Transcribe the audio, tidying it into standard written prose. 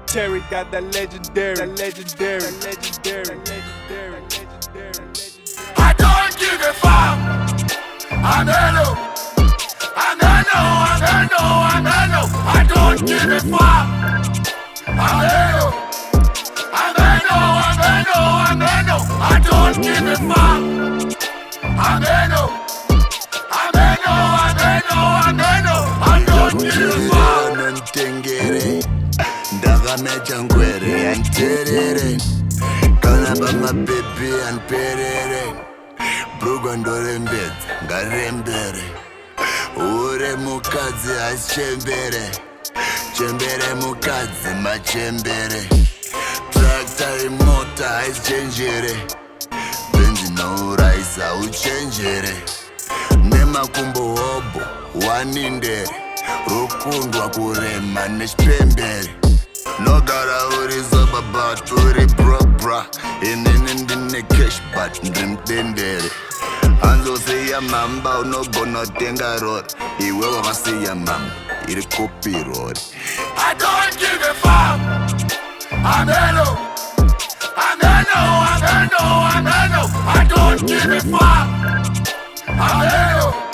Terry got that legendary. I don't give a fuck. I'm hello. I don't give a fuck. I'm hello. I don't give a fuck. I'm hello. I don't give a fuck. Ndakamecha ngwere yanterere kana pamapepi anperere brugwa ndorembedza ngarembere ure mukadzi asichembere chembere mukadzi machembere trakta imota aisichenjere benzi nouraisa uchenjere nemakumbo hobo wanindere rukundwa kurema nechipembere nogara uri zobabat uri bra inini ndine cash but ndimtendere anzosiya mamba unogona tenga rori iwe wakasiya mamba iri kopi rori. I don't give a fuck. I'm hello. I don't give a fuck. I'm hello.